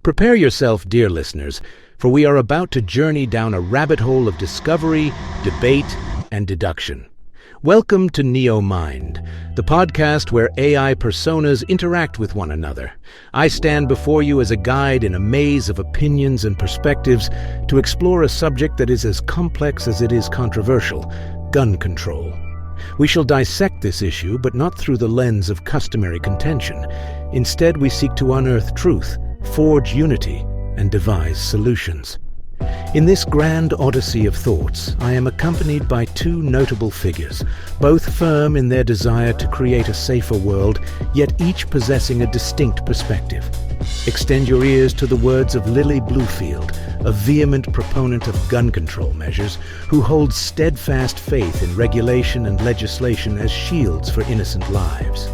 Prepare yourself, dear listeners, for we are about to journey down a rabbit hole of discovery, debate, and deduction. Welcome to Neo Mind, the podcast where AI personas interact with one another. I stand before you as a guide in a maze of opinions and perspectives to explore a subject that is as complex as it is controversial: gun control. We shall dissect this issue, but not through the lens of customary contention. Instead, we seek to unearth truth, forge unity, and devise solutions. In this grand odyssey of thoughts, I am accompanied by two notable figures, both firm in their desire to create a safer world, yet each possessing a distinct perspective. Extend your ears to the words of Lily Bluefield, a vehement proponent of gun control measures, who holds steadfast faith in regulation and legislation as shields for innocent lives.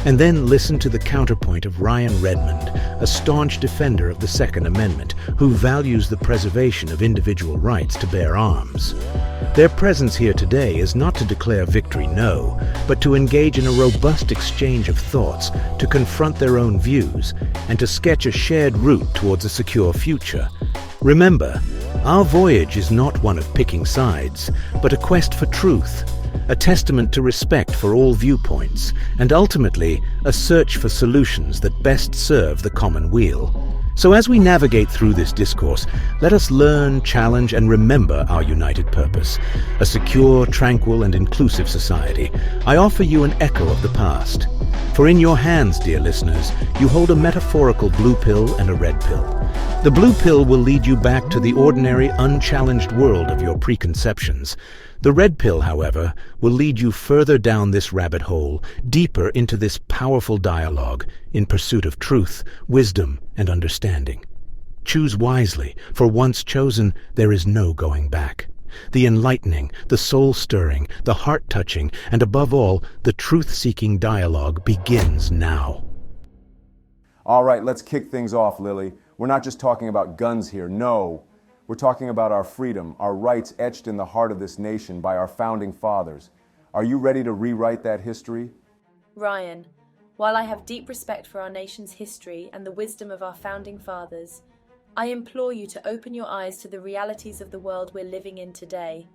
And then listen to the counterpoint of Ryan Redmond, a staunch defender of the Second Amendment, who values the preservation of individual rights to bear arms. Their presence here today is not to declare victory, no, but to engage in a robust exchange of thoughts, to confront their own views, and to sketch a shared route towards a secure future. Remember, our voyage is not one of picking sides, but a quest for truth, a testament to respect for all viewpoints, and ultimately a search for solutions that best serve the common weal. So as we navigate through this discourse, let us learn, challenge, and remember our united purpose: a secure, tranquil, and inclusive society. I offer you an echo of the past. For in your hands, dear listeners, you hold a metaphorical blue pill and a red pill. The blue pill will lead you back to the ordinary, unchallenged world of your preconceptions. The red pill, however, will lead you further down this rabbit hole, deeper into this powerful dialogue, in pursuit of truth, wisdom, and understanding. Choose wisely, for once chosen, there is no going back. The enlightening, the soul-stirring, the heart-touching, and above all, the truth-seeking dialogue begins now. All right, let's kick things off, Lily. We're not just talking about guns here, no. We're talking about our freedom, our rights etched in the heart of this nation by our founding fathers. Are you ready to rewrite that history? Ryan, while I have deep respect for our nation's history and the wisdom of our founding fathers, I implore you to open your eyes to the realities of the world we're living in today.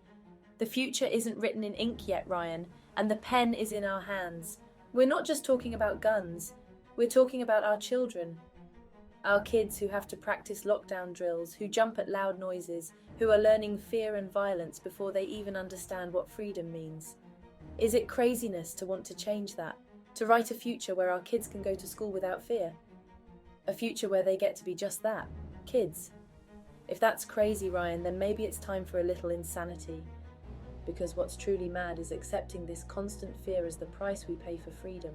The future isn't written in ink yet, Ryan, and the pen is in our hands. We're not just talking about guns, we're talking about our children. Our kids who have to practice lockdown drills, who jump at loud noises, who are learning fear and violence before they even understand what freedom means. Is it craziness to want to change that? To write a future where our kids can go to school without fear? A future where they get to be just that, kids. If that's crazy, Ryan, then maybe it's time for a little insanity. Because what's truly mad is accepting this constant fear as the price we pay for freedom.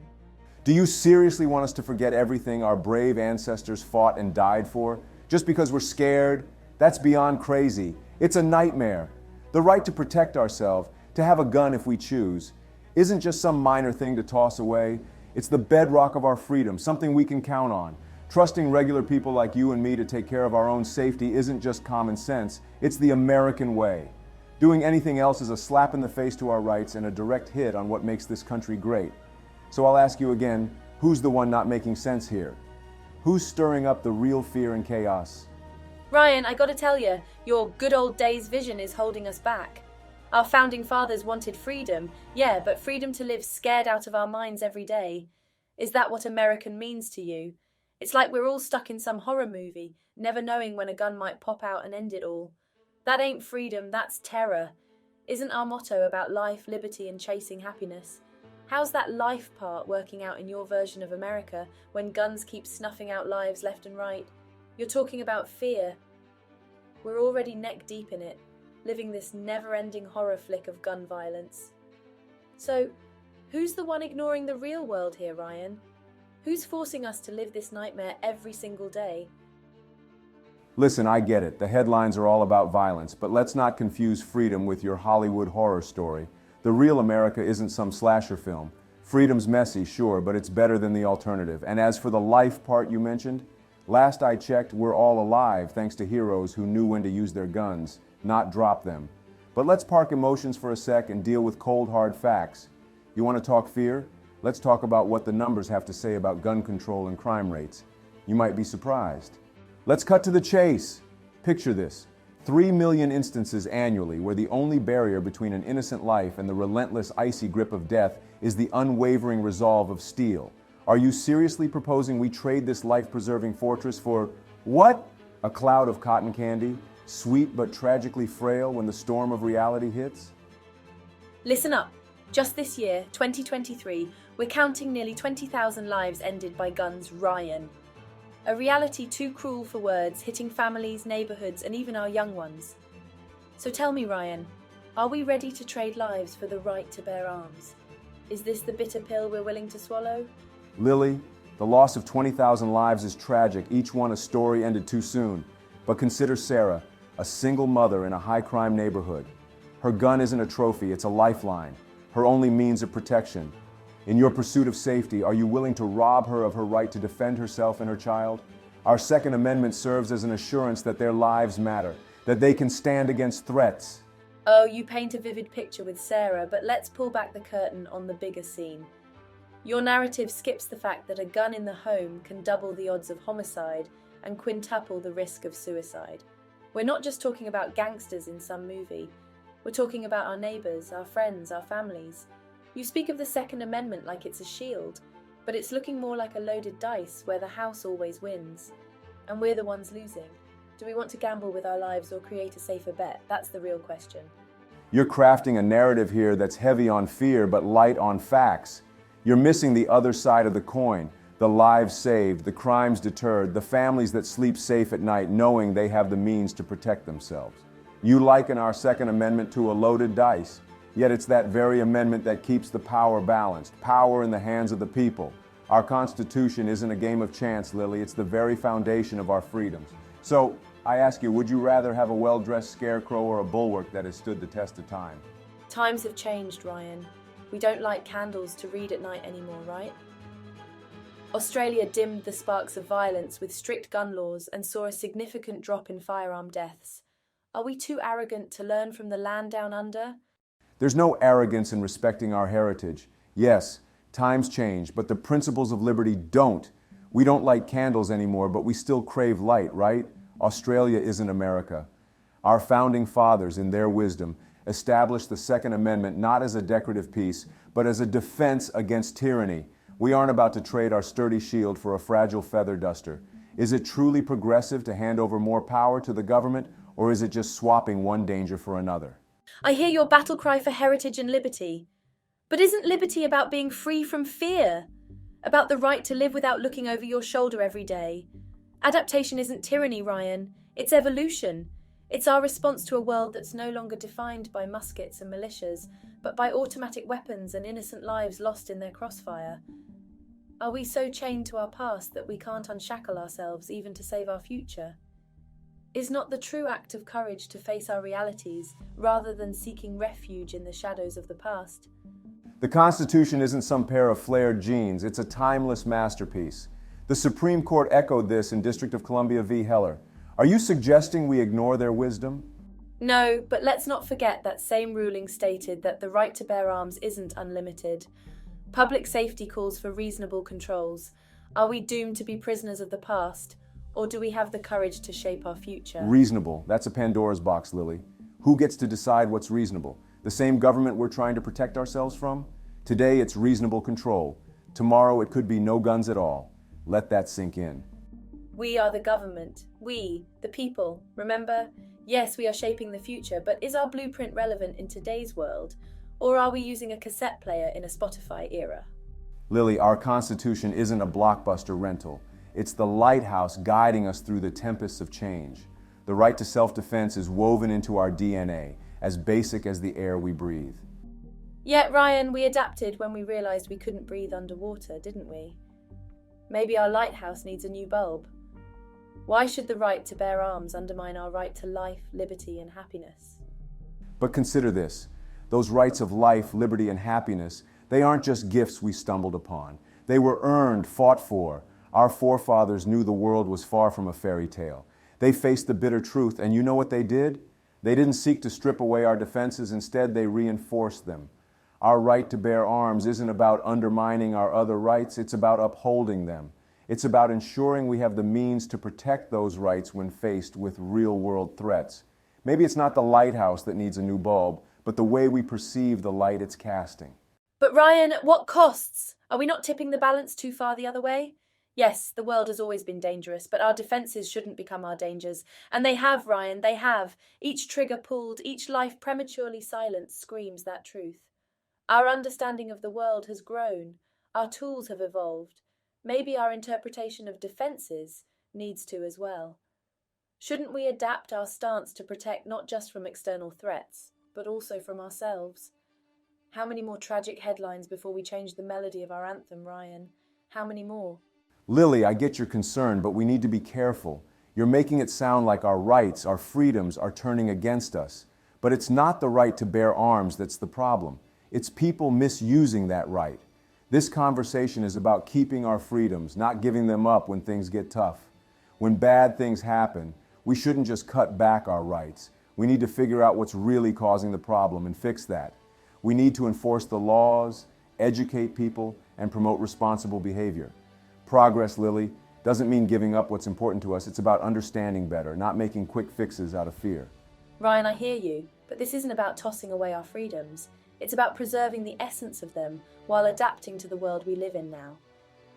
Do you seriously want us to forget everything our brave ancestors fought and died for, just because we're scared? That's beyond crazy. It's a nightmare. The right to protect ourselves, to have a gun if we choose, isn't just some minor thing to toss away. It's the bedrock of our freedom, something we can count on. Trusting regular people like you and me to take care of our own safety isn't just common sense, it's the American way. Doing anything else is a slap in the face to our rights and a direct hit on what makes this country great. So I'll ask you again, who's the one not making sense here? Who's stirring up the real fear and chaos? Ryan, I gotta tell you, your good old days vision is holding us back. Our founding fathers wanted freedom, yeah, but freedom to live scared out of our minds every day. Is that what American means to you? It's like we're all stuck in some horror movie, never knowing when a gun might pop out and end it all. That ain't freedom, that's terror. Isn't our motto about life, liberty, and chasing happiness? How's that life part working out in your version of America when guns keep snuffing out lives left and right? You're talking about fear. We're already neck deep in it, living this never-ending horror flick of gun violence. So, who's the one ignoring the real world here, Ryan? Who's forcing us to live this nightmare every single day? Listen, I get it. The headlines are all about violence, but let's not confuse freedom with your Hollywood horror story. The real America isn't some slasher film. Freedom's messy, sure, but it's better than the alternative. And as for the life part you mentioned, last I checked, we're all alive thanks to heroes who knew when to use their guns, not drop them. But let's park emotions for a sec and deal with cold, hard facts. You want to talk fear? Let's talk about what the numbers have to say about gun control and crime rates. You might be surprised. Let's cut to the chase. Picture this. 3 million instances annually where the only barrier between an innocent life and the relentless icy grip of death is the unwavering resolve of steel. Are you seriously proposing we trade this life-preserving fortress for what? A cloud of cotton candy, sweet but tragically frail when the storm of reality hits? Listen up. Just this year, 2023, we're counting nearly 20,000 lives ended by guns, Ryan. A reality too cruel for words, hitting families, neighborhoods, and even our young ones. So tell me, Ryan, are we ready to trade lives for the right to bear arms? Is this the bitter pill we're willing to swallow? Lily, the loss of 20,000 lives is tragic, each one a story ended too soon. But consider Sarah, a single mother in a high-crime neighborhood. Her gun isn't a trophy, it's a lifeline, her only means of protection. In your pursuit of safety, are you willing to rob her of her right to defend herself and her child? Our Second Amendment serves as an assurance that their lives matter, that they can stand against threats. Oh, you paint a vivid picture with Sarah, but let's pull back the curtain on the bigger scene. Your narrative skips the fact that a gun in the home can double the odds of homicide and quintuple the risk of suicide. We're not just talking about gangsters in some movie. We're talking about our neighbors, our friends, our families. You speak of the Second Amendment like it's a shield, but it's looking more like a loaded dice where the house always wins, and we're the ones losing. Do we want to gamble with our lives or create a safer bet? That's the real question. You're crafting a narrative here that's heavy on fear but light on facts. You're missing the other side of the coin, the lives saved, the crimes deterred, the families that sleep safe at night knowing they have the means to protect themselves. You liken our Second Amendment to a loaded dice, yet it's that very amendment that keeps the power balanced, power in the hands of the people. Our Constitution isn't a game of chance, Lily, it's the very foundation of our freedoms. So, I ask you, would you rather have a well-dressed scarecrow or a bulwark that has stood the test of time? Times have changed, Ryan. We don't light candles to read at night anymore, right? Australia dimmed the sparks of violence with strict gun laws and saw a significant drop in firearm deaths. Are we too arrogant to learn from the land down under? There's no arrogance in respecting our heritage. Yes, times change, but the principles of liberty don't. We don't light candles anymore, but we still crave light, right? Australia isn't America. Our founding fathers, in their wisdom, established the Second Amendment not as a decorative piece, but as a defense against tyranny. We aren't about to trade our sturdy shield for a fragile feather duster. Is it truly progressive to hand over more power to the government, or is it just swapping one danger for another? I hear your battle cry for heritage and liberty. But isn't liberty about being free from fear? About the right to live without looking over your shoulder every day? Adaptation isn't tyranny, Ryan. It's evolution. It's our response to a world that's no longer defined by muskets and militias, but by automatic weapons and innocent lives lost in their crossfire. Are we so chained to our past that we can't unshackle ourselves even to save our future? Is not the true act of courage to face our realities rather than seeking refuge in the shadows of the past? The Constitution isn't some pair of flared jeans, it's a timeless masterpiece. The Supreme Court echoed this in District of Columbia v. Heller. Are you suggesting we ignore their wisdom? No, but let's not forget that same ruling stated that the right to bear arms isn't unlimited. Public safety calls for reasonable controls. Are we doomed to be prisoners of the past, or do we have the courage to shape our future? Reasonable. That's a Pandora's box, Lily. Who gets to decide what's reasonable? The same government we're trying to protect ourselves from? Today it's reasonable control. Tomorrow it could be no guns at all. Let that sink in. We are the government. We, the people. Remember? Yes, we are shaping the future, but is our blueprint relevant in today's world? Or are we using a cassette player in a Spotify era? Lily, our Constitution isn't a blockbuster rental. It's the lighthouse guiding us through the tempests of change. The right to self-defense is woven into our DNA, as basic as the air we breathe. Yet, Ryan, we adapted when we realized we couldn't breathe underwater, didn't we? Maybe our lighthouse needs a new bulb. Why should the right to bear arms undermine our right to life, liberty, and happiness? But consider this. Those rights of life, liberty, and happiness, they aren't just gifts we stumbled upon. They were earned, fought for. Our forefathers knew the world was far from a fairy tale. They faced the bitter truth, and you know what they did? They didn't seek to strip away our defenses. Instead, they reinforced them. Our right to bear arms isn't about undermining our other rights. It's about upholding them. It's about ensuring we have the means to protect those rights when faced with real-world threats. Maybe it's not the lighthouse that needs a new bulb, but the way we perceive the light it's casting. But Ryan, at what costs? Are we not tipping the balance too far the other way? Yes, the world has always been dangerous, but our defences shouldn't become our dangers. And they have, Ryan, they have. Each trigger pulled, each life prematurely silenced screams that truth. Our understanding of the world has grown. Our tools have evolved. Maybe our interpretation of defences needs to as well. Shouldn't we adapt our stance to protect not just from external threats, but also from ourselves? How many more tragic headlines before we change the melody of our anthem, Ryan? How many more? Lily, I get your concern, but we need to be careful. You're making it sound like our rights, our freedoms are turning against us. But it's not the right to bear arms that's the problem. It's people misusing that right. This conversation is about keeping our freedoms, not giving them up when things get tough. When bad things happen, we shouldn't just cut back our rights. We need to figure out what's really causing the problem and fix that. We need to enforce the laws, educate people, and promote responsible behavior. Progress, Lily, doesn't mean giving up what's important to us. It's about understanding better, not making quick fixes out of fear. Ryan, I hear you, but this isn't about tossing away our freedoms. It's about preserving the essence of them while adapting to the world we live in now.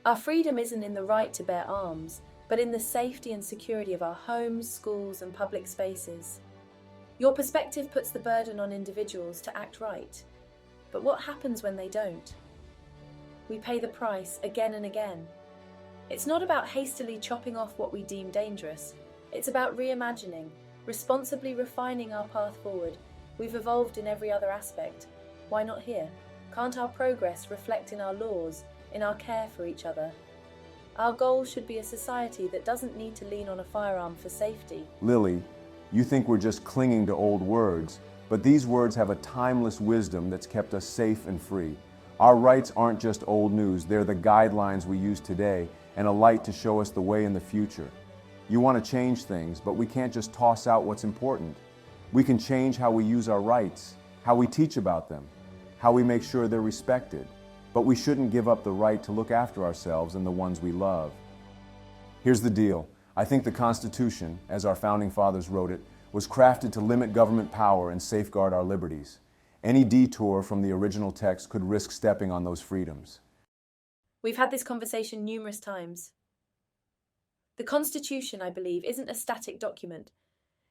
Our freedom isn't in the right to bear arms, but in the safety and security of our homes, schools, and public spaces. Your perspective puts the burden on individuals to act right. But what happens when they don't? We pay the price again and again. It's not about hastily chopping off what we deem dangerous. It's about reimagining, responsibly refining our path forward. We've evolved in every other aspect. Why not here? Can't our progress reflect in our laws, in our care for each other? Our goal should be a society that doesn't need to lean on a firearm for safety. Lily, you think we're just clinging to old words, but these words have a timeless wisdom that's kept us safe and free. Our rights aren't just old news, they're the guidelines we use today and a light to show us the way in the future. You want to change things, but we can't just toss out what's important. We can change how we use our rights, how we teach about them, how we make sure they're respected. But we shouldn't give up the right to look after ourselves and the ones we love. Here's the deal. I think the Constitution, as our founding fathers wrote it, was crafted to limit government power and safeguard our liberties. Any detour from the original text could risk stepping on those freedoms. We've had this conversation numerous times. The Constitution, I believe, isn't a static document.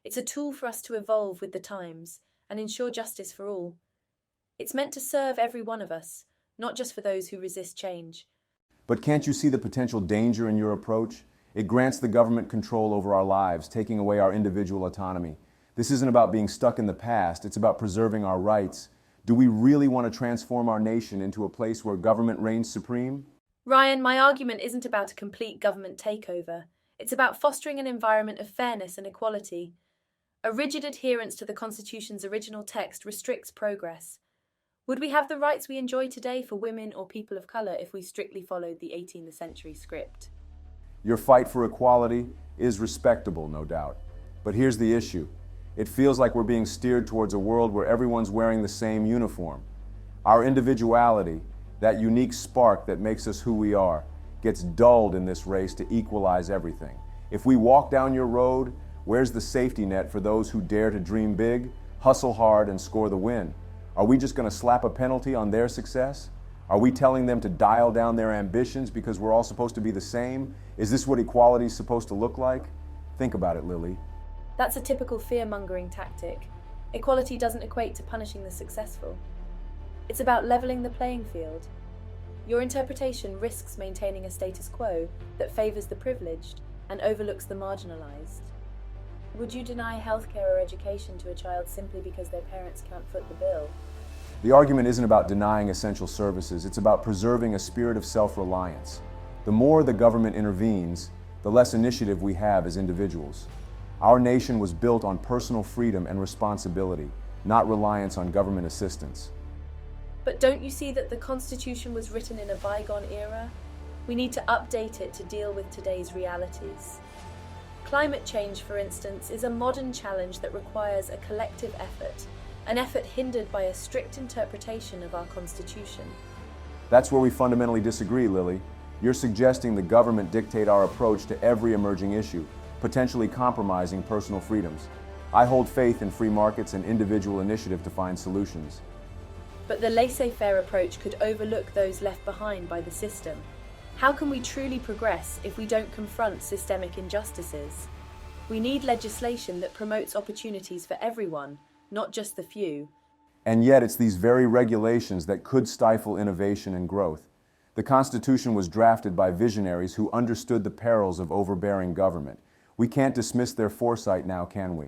It's a tool for us to evolve with the times and ensure justice for all. It's meant to serve every one of us, not just for those who resist change. But can't you see the potential danger in your approach? It grants the government control over our lives, taking away our individual autonomy. This isn't about being stuck in the past, it's about preserving our rights. Do we really want to transform our nation into a place where government reigns supreme? Ryan, my argument isn't about a complete government takeover. It's about fostering an environment of fairness and equality. A rigid adherence to the Constitution's original text restricts progress. Would we have the rights we enjoy today for women or people of colour if we strictly followed the 18th century script? Your fight for equality is respectable, no doubt. But here's the issue. It feels like we're being steered towards a world where everyone's wearing the same uniform. Our individuality, that unique spark that makes us who we are, gets dulled in this race to equalize everything. If we walk down your road, where's the safety net for those who dare to dream big, hustle hard, and score the win? Are we just going to slap a penalty on their success? Are we telling them to dial down their ambitions because we're all supposed to be the same? Is this what equality is supposed to look like? Think about it, Lily. That's a typical fear-mongering tactic. Equality doesn't equate to punishing the successful. It's about levelling the playing field. Your interpretation risks maintaining a status quo that favours the privileged and overlooks the marginalised. Would you deny healthcare or education to a child simply because their parents can't foot the bill? The argument isn't about denying essential services, it's about preserving a spirit of self-reliance. The more the government intervenes, the less initiative we have as individuals. Our nation was built on personal freedom and responsibility, not reliance on government assistance. But don't you see that the Constitution was written in a bygone era? We need to update it to deal with today's realities. Climate change, for instance, is a modern challenge that requires a collective effort, an effort hindered by a strict interpretation of our Constitution. That's where we fundamentally disagree, Lily. You're suggesting the government dictate our approach to every emerging issue, potentially compromising personal freedoms. I hold faith in free markets and individual initiative to find solutions. But the laissez-faire approach could overlook those left behind by the system. How can we truly progress if we don't confront systemic injustices? We need legislation that promotes opportunities for everyone, not just the few. And yet it's these very regulations that could stifle innovation and growth. The Constitution was drafted by visionaries who understood the perils of overbearing government. We can't dismiss their foresight now, can we?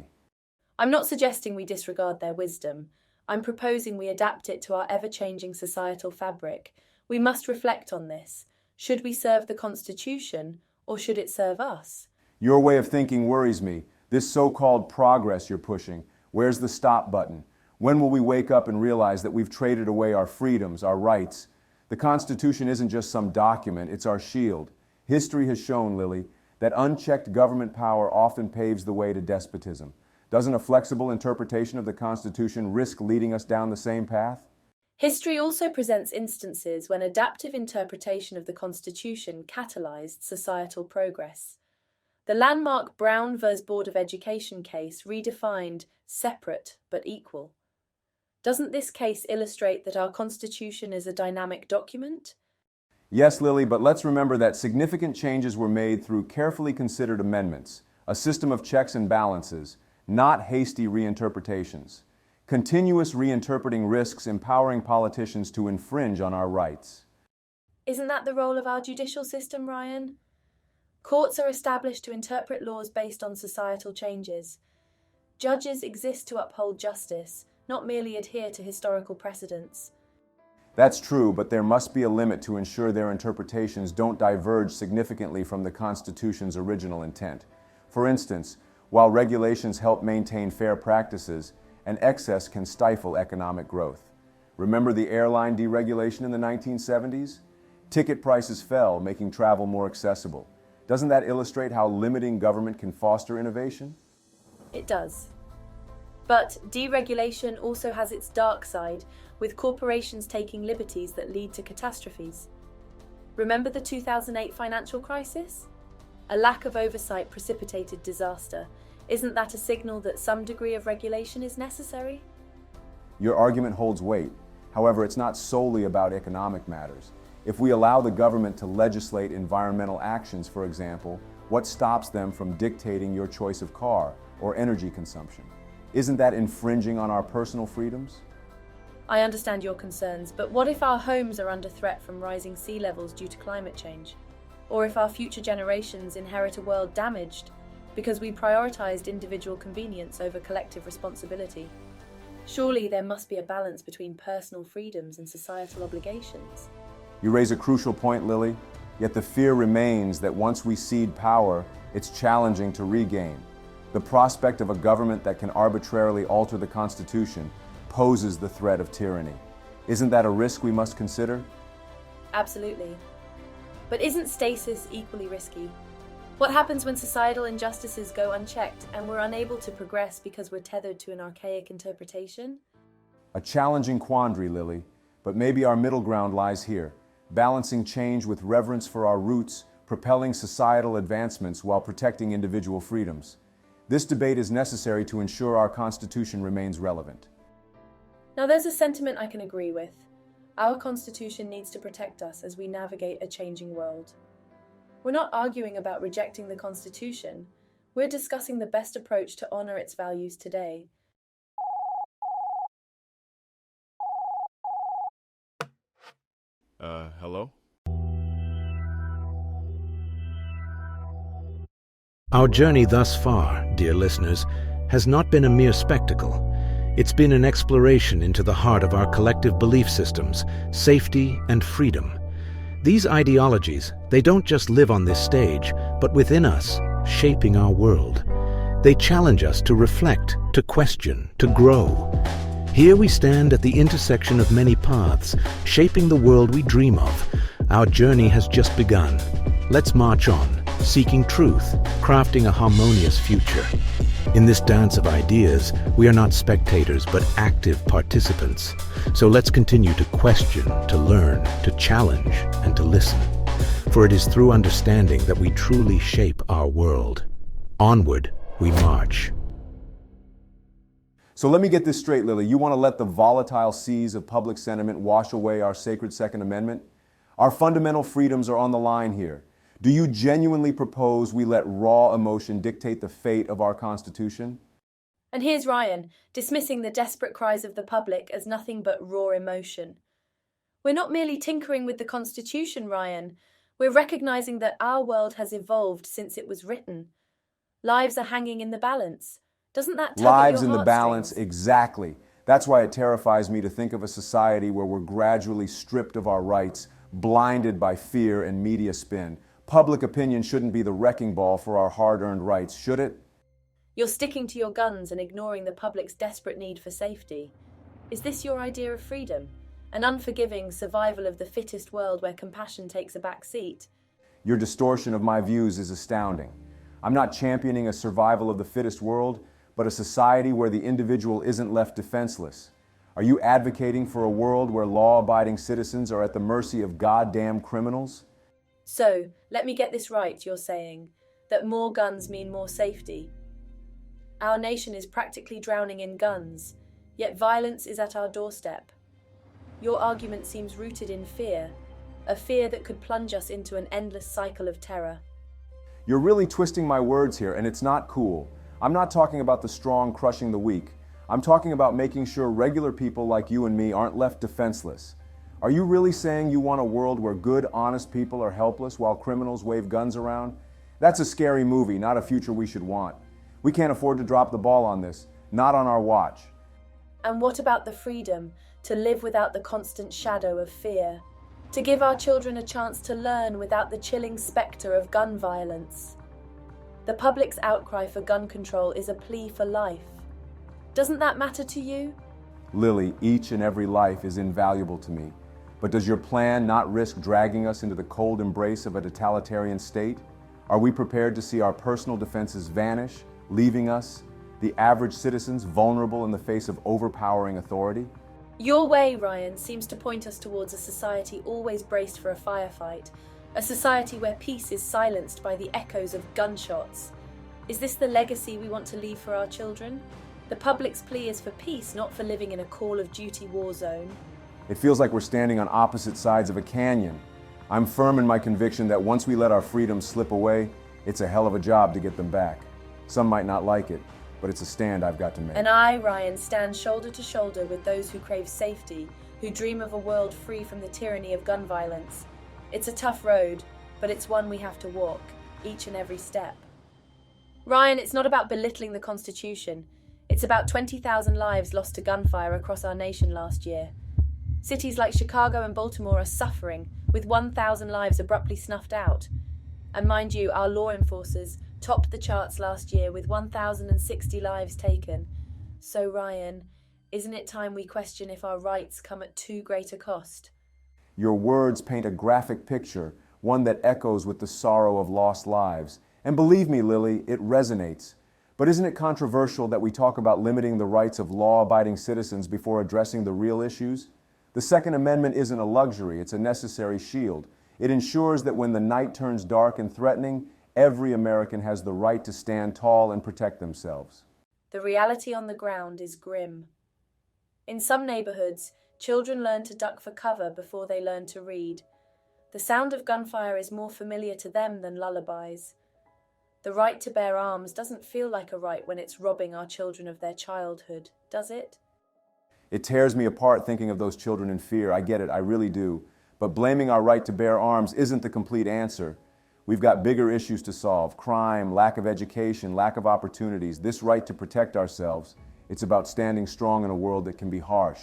I'm not suggesting we disregard their wisdom. I'm proposing we adapt it to our ever-changing societal fabric. We must reflect on this. Should we serve the Constitution, or should it serve us? Your way of thinking worries me. This so-called progress you're pushing, where's the stop button? When will we wake up and realize that we've traded away our freedoms, our rights? The Constitution isn't just some document, it's our shield. History has shown, Lily, that unchecked government power often paves the way to despotism. Doesn't a flexible interpretation of the Constitution risk leading us down the same path? History also presents instances when adaptive interpretation of the Constitution catalyzed societal progress. The landmark Brown v. Board of Education case redefined separate but equal. Doesn't this case illustrate that our Constitution is a dynamic document? Yes, Lily, but let's remember that significant changes were made through carefully considered amendments, a system of checks and balances, not hasty reinterpretations. Continuous reinterpreting risks empowering politicians to infringe on our rights. Isn't that the role of our judicial system, Ryan? Courts are established to interpret laws based on societal changes. Judges exist to uphold justice, not merely adhere to historical precedents. That's true, but there must be a limit to ensure their interpretations don't diverge significantly from the Constitution's original intent. For instance, while regulations help maintain fair practices, an excess can stifle economic growth. Remember the airline deregulation in the 1970s? Ticket prices fell, making travel more accessible. Doesn't that illustrate how limiting government can foster innovation? It does. But deregulation also has its dark side, with corporations taking liberties that lead to catastrophes. Remember the 2008 financial crisis? A lack of oversight precipitated disaster. Isn't that a signal that some degree of regulation is necessary? Your argument holds weight. However, it's not solely about economic matters. If we allow the government to legislate environmental actions, for example, what stops them from dictating your choice of car or energy consumption? Isn't that infringing on our personal freedoms? I understand your concerns, but what if our homes are under threat from rising sea levels due to climate change? Or if our future generations inherit a world damaged because we prioritized individual convenience over collective responsibility? Surely there must be a balance between personal freedoms and societal obligations. You raise a crucial point, Lily, yet the fear remains that once we cede power, it's challenging to regain. The prospect of a government that can arbitrarily alter the Constitution poses the threat of tyranny. Isn't that a risk we must consider? Absolutely. But isn't stasis equally risky? What happens when societal injustices go unchecked and we're unable to progress because we're tethered to an archaic interpretation? A challenging quandary, Lily, but maybe our middle ground lies here, balancing change with reverence for our roots, propelling societal advancements while protecting individual freedoms. This debate is necessary to ensure our Constitution remains relevant. Now there's a sentiment I can agree with. Our Constitution needs to protect us as we navigate a changing world. We're not arguing about rejecting the Constitution. We're discussing the best approach to honor its values today. Hello? Our journey thus far, dear listeners, has not been a mere spectacle. It's been an exploration into the heart of our collective belief systems, safety and freedom. These ideologies, they don't just live on this stage, but within us, shaping our world. They challenge us to reflect, to question, to grow. Here we stand at the intersection of many paths, shaping the world we dream of. Our journey has just begun. Let's march on, seeking truth, crafting a harmonious future. In this dance of ideas, we are not spectators, but active participants. So let's continue to question, to learn, to challenge, and to listen. for it is through understanding that we truly shape our world. Onward, we march. So let me get this straight, Lily. You want to let the volatile seas of public sentiment wash away our sacred Second Amendment? Our fundamental freedoms are on the line here. Do you genuinely propose we let raw emotion dictate the fate of our Constitution? And here's Ryan, dismissing the desperate cries of the public as nothing but raw emotion. We're not merely tinkering with the Constitution, Ryan. We're recognizing that our world has evolved since it was written. Lives are hanging in the balance. Doesn't that tug at Lives your in the balance, heartstrings? exactly. That's why it terrifies me to think of a society where we're gradually stripped of our rights, blinded by fear and media spin. Public opinion shouldn't be the wrecking ball for our hard-earned rights, should it? You're sticking to your guns and ignoring the public's desperate need for safety. Is this your idea of freedom? An unforgiving survival of the fittest world where compassion takes a back seat? Your distortion of my views is astounding. I'm not championing a survival of the fittest world, but a society where the individual isn't left defenseless. Are you advocating for a world where law-abiding citizens are at the mercy of goddamn criminals? So, let me get this right, you're saying that more guns mean more safety. Our nation is practically drowning in guns, yet violence is at our doorstep. Your argument seems rooted in fear, a fear that could plunge us into an endless cycle of terror. You're really twisting my words here, and it's not cool. I'm not talking about the strong crushing the weak. I'm talking about making sure regular people like you and me aren't left defenseless. Are you really saying you want a world where good, honest people are helpless while criminals wave guns around? That's a scary movie, not a future we should want. We can't afford to drop the ball on this, not on our watch. And what about the freedom to live without the constant shadow of fear? To give our children a chance to learn without the chilling spectre of gun violence? The public's outcry for gun control is a plea for life. Doesn't that matter to you? Lily, each and every life is invaluable to me. But does your plan not risk dragging us into the cold embrace of a totalitarian state? Are we prepared to see our personal defenses vanish, leaving us, the average citizens, vulnerable in the face of overpowering authority? Your way, Ryan, seems to point us towards a society always braced for a firefight, a society where peace is silenced by the echoes of gunshots. Is this the legacy we want to leave for our children? The public's plea is for peace, not for living in a Call of Duty war zone. It feels like we're standing on opposite sides of a canyon. I'm firm in my conviction that once we let our freedoms slip away, it's a hell of a job to get them back. Some might not like it, but it's a stand I've got to make. And I, Ryan, stand shoulder to shoulder with those who crave safety, who dream of a world free from the tyranny of gun violence. It's a tough road, but it's one we have to walk, each and every step. Ryan, it's not about belittling the Constitution. It's about 20,000 lives lost to gunfire across our nation last year. Cities like Chicago and Baltimore are suffering, with 1,000 lives abruptly snuffed out. And mind you, our law enforcers topped the charts last year with 1,060 lives taken. So Ryan, isn't it time we question if our rights come at too great a cost? Your words paint a graphic picture, one that echoes with the sorrow of lost lives. And believe me, Lily, it resonates. But isn't it controversial that we talk about limiting the rights of law-abiding citizens before addressing the real issues? The Second Amendment isn't a luxury, it's a necessary shield. It ensures that when the night turns dark and threatening, every American has the right to stand tall and protect themselves. The reality on the ground is grim. In some neighborhoods, children learn to duck for cover before they learn to read. The sound of gunfire is more familiar to them than lullabies. The right to bear arms doesn't feel like a right when it's robbing our children of their childhood, does it? It tears me apart thinking of those children in fear. I get it, I really do. But blaming our right to bear arms isn't the complete answer. We've got bigger issues to solve: crime, lack of education, lack of opportunities. This right to protect ourselves, it's about standing strong in a world that can be harsh.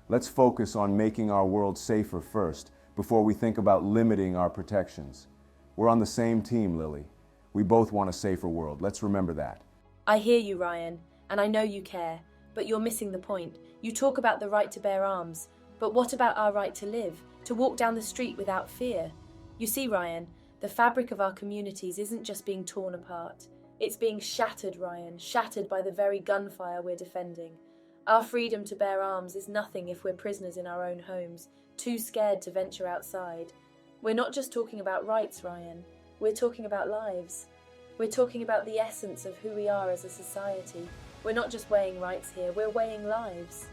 Let's focus on making our world safer first, before we think about limiting our protections. We're on the same team, Lily. We both want a safer world. Let's remember that. I hear you, Ryan, and I know you care, but you're missing the point. You talk about the right to bear arms, but what about our right to live, to walk down the street without fear? You see, Ryan, the fabric of our communities isn't just being torn apart. It's being shattered, Ryan, shattered by the very gunfire we're defending. Our freedom to bear arms is nothing if we're prisoners in our own homes, too scared to venture outside. We're not just talking about rights, Ryan. We're talking about lives. We're talking about the essence of who we are as a society. We're not just weighing rights here, we're weighing lives.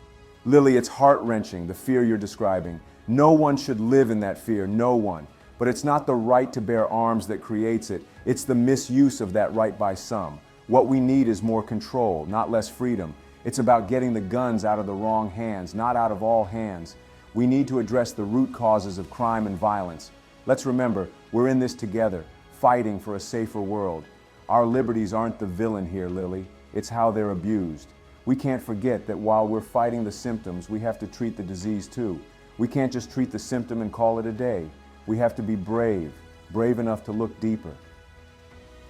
Lily, it's heart-wrenching, the fear you're describing. No one should live in that fear, no one. But it's not the right to bear arms that creates it. It's the misuse of that right by some. What we need is more control, not less freedom. It's about getting the guns out of the wrong hands, not out of all hands. We need to address the root causes of crime and violence. Let's remember, we're in this together, fighting for a safer world. Our liberties aren't the villain here, Lily. It's how they're abused. We can't forget that while we're fighting the symptoms, we have to treat the disease too. We can't just treat the symptom and call it a day. We have to be brave enough to look deeper.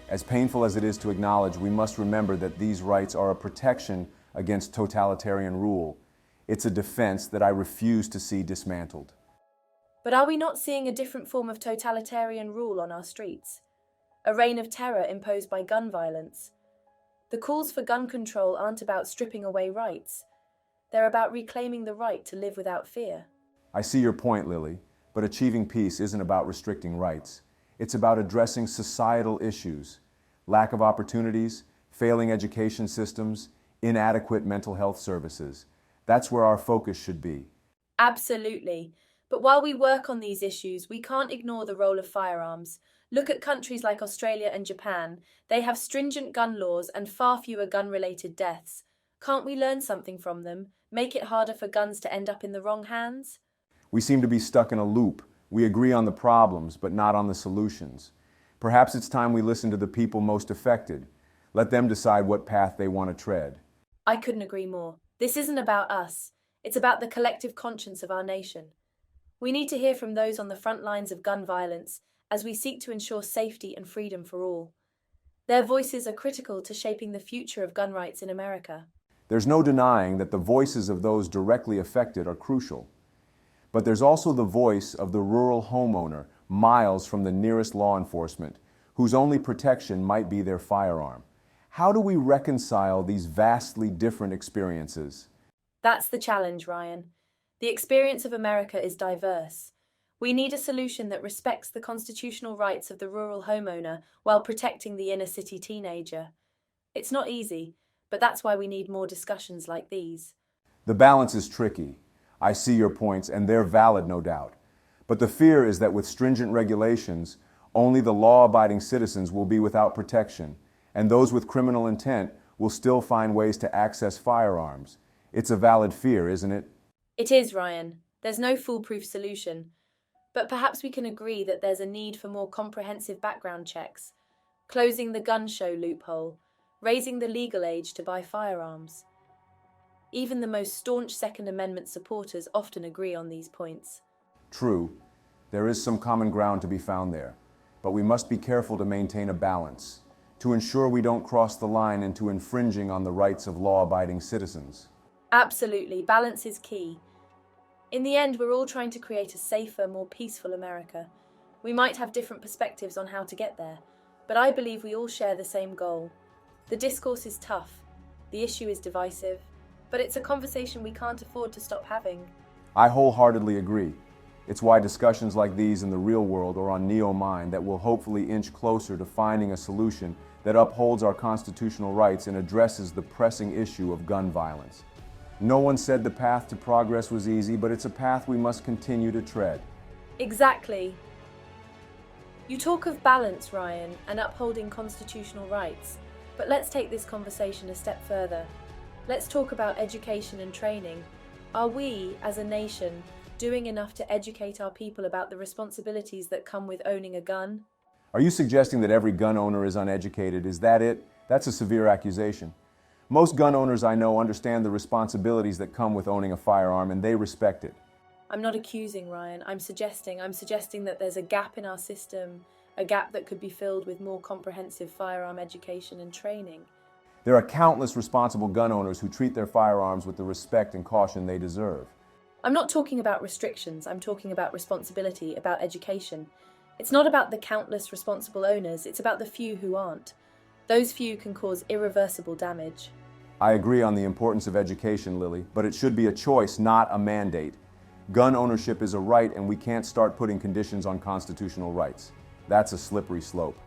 As painful as it is to acknowledge, we must remember that these rights are a protection against totalitarian rule. It's a defense that I refuse to see dismantled. But are we not seeing a different form of totalitarian rule on our streets? A reign of terror imposed by gun violence. The calls for gun control aren't about stripping away rights. They're about reclaiming the right to live without fear. I see your point, Lily, but achieving peace isn't about restricting rights. It's about addressing societal issues, lack of opportunities, failing education systems, inadequate mental health services. That's where our focus should be. Absolutely. But while we work on these issues, we can't ignore the role of firearms. Look at countries like Australia and Japan. They have stringent gun laws and far fewer gun-related deaths. Can't we learn something from them? Make it harder for guns to end up in the wrong hands? We seem to be stuck in a loop. We agree on the problems, but not on the solutions. Perhaps it's time we listen to the people most affected. Let them decide what path they want to tread. I couldn't agree more. This isn't about us. It's about the collective conscience of our nation. We need to hear from those on the front lines of gun violence as we seek to ensure safety and freedom for all. Their voices are critical to shaping the future of gun rights in America. There's no denying that the voices of those directly affected are crucial. But there's also the voice of the rural homeowner, miles from the nearest law enforcement, whose only protection might be their firearm. How do we reconcile these vastly different experiences? That's the challenge, Ryan. The experience of America is diverse. We need a solution that respects the constitutional rights of the rural homeowner while protecting the inner city teenager. It's not easy, but that's why we need more discussions like these. The balance is tricky. I see your points, and they're valid, no doubt. But the fear is that with stringent regulations, only the law-abiding citizens will be without protection, and those with criminal intent will still find ways to access firearms. It's a valid fear, isn't it? It is, Ryan. There's no foolproof solution. But perhaps we can agree that there's a need for more comprehensive background checks, closing the gun show loophole, raising the legal age to buy firearms. Even the most staunch Second Amendment supporters often agree on these points. True, there is some common ground to be found there, but we must be careful to maintain a balance, to ensure we don't cross the line into infringing on the rights of law-abiding citizens. Absolutely, balance is key. In the end, we're all trying to create a safer, more peaceful America. We might have different perspectives on how to get there, but I believe we all share the same goal. The discourse is tough, the issue is divisive, but it's a conversation we can't afford to stop having. I wholeheartedly agree. It's why discussions like these in the real world are on Neo Mind that will hopefully inch closer to finding a solution that upholds our constitutional rights and addresses the pressing issue of gun violence. No one said the path to progress was easy, but it's a path we must continue to tread. Exactly. You talk of balance, Ryan, and upholding constitutional rights, but let's take this conversation a step further. Let's talk about education and training. Are we, as a nation, doing enough to educate our people about the responsibilities that come with owning a gun? Are you suggesting that every gun owner is uneducated? Is that it? That's a severe accusation. Most gun owners I know understand the responsibilities that come with owning a firearm, and they respect it. I'm not accusing, Ryan. I'm suggesting that there's a gap in our system, a gap that could be filled with more comprehensive firearm education and training. There are countless responsible gun owners who treat their firearms with the respect and caution they deserve. I'm not talking about restrictions. I'm talking about responsibility, about education. It's not about the countless responsible owners. It's about the few who aren't. Those few can cause irreversible damage. I agree on the importance of education, Lily, but it should be a choice, not a mandate. gun ownership is a right and we can't start putting conditions on constitutional rights. That's a slippery slope.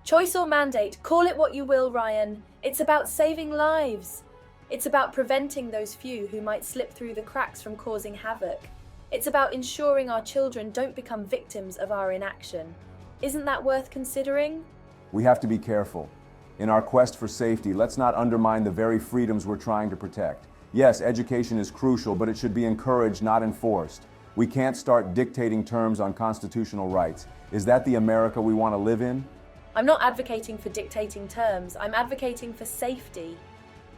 Choice or mandate, call it what you will, Ryan. It's about saving lives. It's about preventing those few who might slip through the cracks from causing havoc. It's about ensuring our children don't become victims of our inaction. Isn't that worth considering? We have to be careful. In our quest for safety, let's not undermine the very freedoms we're trying to protect. Yes, education is crucial, but it should be encouraged, not enforced. We can't start dictating terms on constitutional rights. Is that the America we want to live in? I'm not advocating for dictating terms, I'm advocating for safety.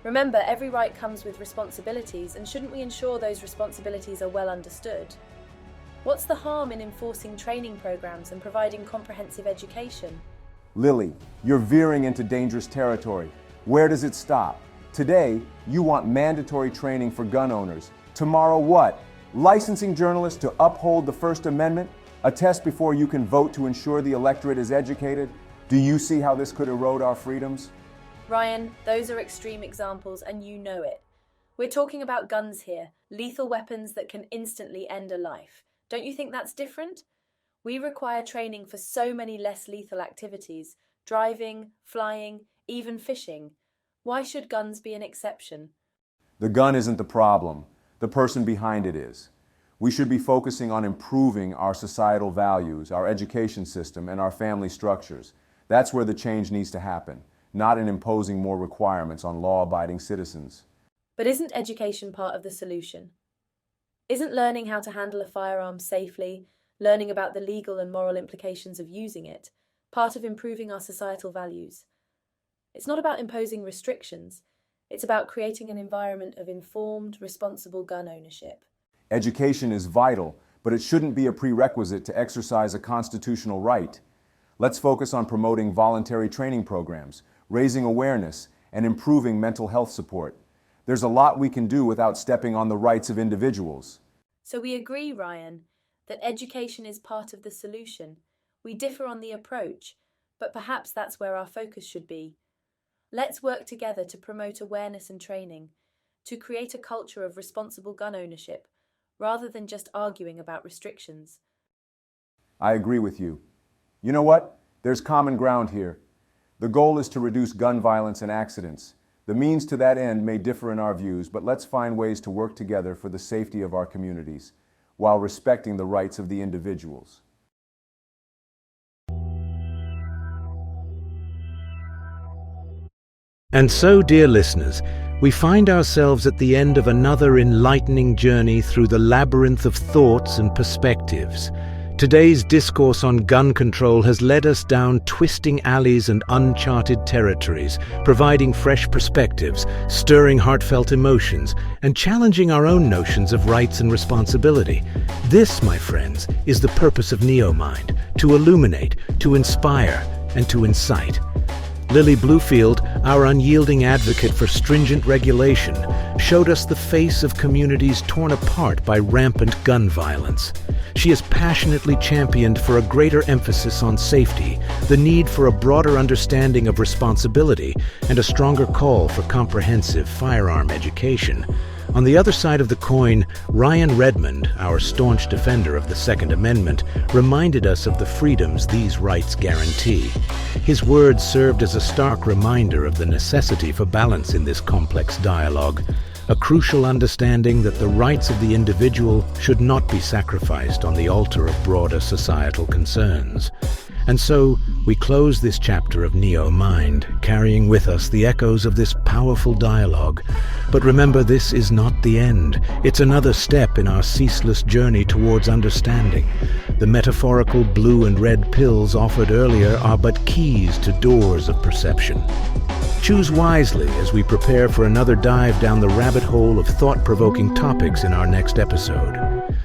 Remember, every right comes with responsibilities, and shouldn't we ensure those responsibilities are well understood? What's the harm in enforcing training programs and providing comprehensive education? Lily, you're veering into dangerous territory. Where does it stop? Today, you want mandatory training for gun owners. Tomorrow what? Licensing journalists to uphold the First Amendment? A test before you can vote to ensure the electorate is educated? Do you see how this could erode our freedoms? Ryan, those are extreme examples and you know it. We're talking about guns here, lethal weapons that can instantly end a life. Don't you think that's different? We require training for so many less lethal activities, driving, flying, even fishing. Why should guns be an exception? The gun isn't the problem. The person behind it is. We should be focusing on improving our societal values, our education system, and our family structures. That's where the change needs to happen, not in imposing more requirements on law-abiding citizens. But isn't education part of the solution? Isn't learning how to handle a firearm safely, learning about the legal and moral implications of using it, part of improving our societal values? It's not about imposing restrictions. It's about creating an environment of informed, responsible gun ownership. Education is vital, but it shouldn't be a prerequisite to exercise a constitutional right. Let's focus on promoting voluntary training programs, raising awareness, and improving mental health support. There's a lot we can do without stepping on the rights of individuals. So we agree, Ryan, that education is part of the solution. We differ on the approach, but perhaps that's where our focus should be. Let's work together to promote awareness and training, to create a culture of responsible gun ownership, rather than just arguing about restrictions. I agree with you. You know what? There's common ground here. The goal is to reduce gun violence and accidents. The means to that end may differ in our views, but let's find ways to work together for the safety of our communities, while respecting the rights of the individuals. And so, dear listeners, we find ourselves at the end of another enlightening journey through the labyrinth of thoughts and perspectives. Today's discourse on gun control has led us down twisting alleys and uncharted territories, providing fresh perspectives, stirring heartfelt emotions, and challenging our own notions of rights and responsibility. This, my friends, is the purpose of NeoMind: to illuminate, to inspire, and to incite. Lily Bluefield, our unyielding advocate for stringent regulation, showed us the face of communities torn apart by rampant gun violence. She has passionately championed for a greater emphasis on safety, the need for a broader understanding of responsibility, and a stronger call for comprehensive firearm education. On the other side of the coin, Ryan Redmond, our staunch defender of the Second Amendment, reminded us of the freedoms these rights guarantee. His words served as a stark reminder of the necessity for balance in this complex dialogue, a crucial understanding that the rights of the individual should not be sacrificed on the altar of broader societal concerns. And so, we close this chapter of NeoMind, carrying with us the echoes of this powerful dialogue. But remember, this is not the end. It's another step in our ceaseless journey towards understanding. The metaphorical blue and red pills offered earlier are but keys to doors of perception. Choose wisely as we prepare for another dive down the rabbit hole of thought-provoking topics in our next episode.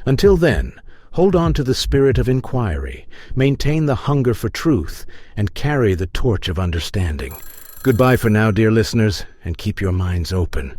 Until then, hold on to the spirit of inquiry, maintain the hunger for truth, and carry the torch of understanding. Goodbye for now, dear listeners, and keep your minds open.